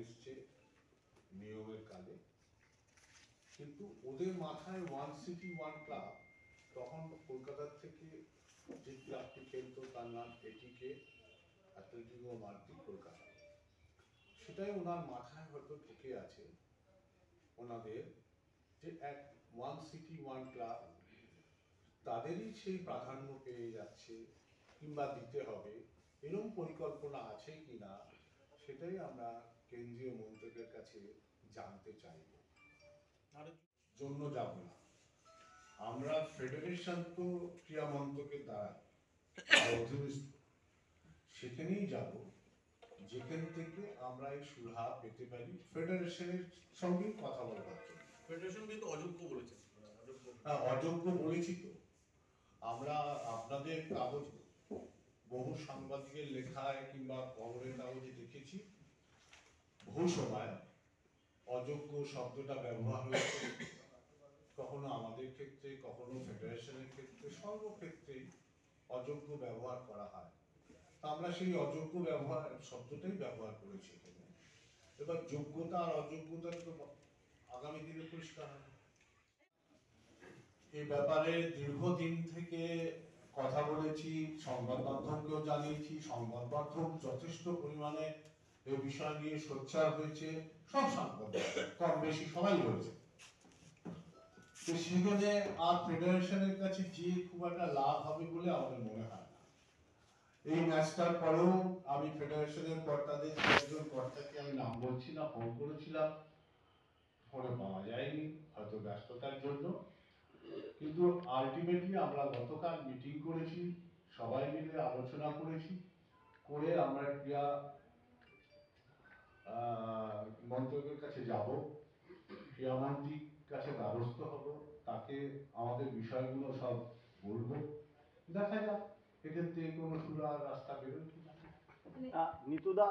এসছে নিয়মের কালে, কিন্তু ওদের মাথায় ওয়ান সিটি ওয়ান ক্লাব, তখন কলকাতার থেকে যে ক্লাবটি খেলতো তার নাম এটিকে অ্যাথলেটিকো মাদ্রিদ কলকাতা, সেটাই ওনার মাথায় হয়তো ঢুকে আছে ওনাদের, যে এক ওয়ান সিটি ওয়ান ক্লাব তাদেরই সেই প্রাধান্য পেয়ে যাচ্ছে কিংবা দিতে হবে, এরকম পরিকল্পনা আছে কিনা সেটাই আমরা কেন্দ্রীয় মন্ত্রকের কাছে জানতে চাইব। জন্য যাব না, আমরা ফেডারেশন তো ক্রীড়া মন্ত্রকের দ্বারা অধীনস্থ, সেখানেই যাব যেখান থেকে আমরা এই সুরাহা পেতে পারি ফেডারেশনের সঙ্গে কথা বলবার জন্য। ফেডারেশন কিন্তু অযোগ্য বলেছে। অযোগ্য বলেছি তো, আমরা আপনাদের কাগজ বহু সাংবাদিকের লেখায় কিংবা খবরের কাগজে দেখেছি বহু সময় অযোগ্য শব্দটা ব্যবহার হয়েছে, কখনো আমাদের ক্ষেত্রে, কখনো ফেডারেশনের ক্ষেত্রে, সর্বক্ষেত্রেই অযোগ্য ব্যবহার করা হয়। তা আমরা সেই অযোগ্য ব্যবহার শব্দটাই ব্যবহার করেছি এখানে। এবার যোগ্যতা আর অযোগ্যতা তো আগামী দিনে পরিষ্কার হবে। এই ব্যাপারে দীর্ঘদিন থেকে কথা বলেছি, সংবাদ মাধ্যমকেও জানিয়েছি, সংবাদ মাধ্যম যথেষ্ট পরিমাণে এই বিষয় নিয়ে সোচ্চার হয়েছে, সব সংবাদ কম বেশি সবাই হয়েছে। তো সেখানে আর ফেডারেশনের কাছে যে খুব একটা লাভ হবে বলে আমাদের মনে হয় না। এই ম্যাচটার পরেও আমি ফেডারেশনের কর্তাদের একজন কর্তাকে আমি নাম বলছি না, ফোন করেছিলাম, ফোনে পাওয়া যায়নি, হয়তো ব্যস্ততার জন্য। কিন্তু আলটিমেটলি আমরা গতকাল মিটিং করেছি, সবাই মিলে আলোচনা করেছি, করে আমরা ক্রীড়া মন্ত্রকের কাছে যাব, ক্রীড়ামন্ত্রীর কাছে দ্বারস্থ হব, তাকে আমাদের বিষয়গুলো সব বলবো, দেখা যাক এক্ষেত্রে কোনো সুরাহার রাস্তা বেরোয় কিনা। নিতুদা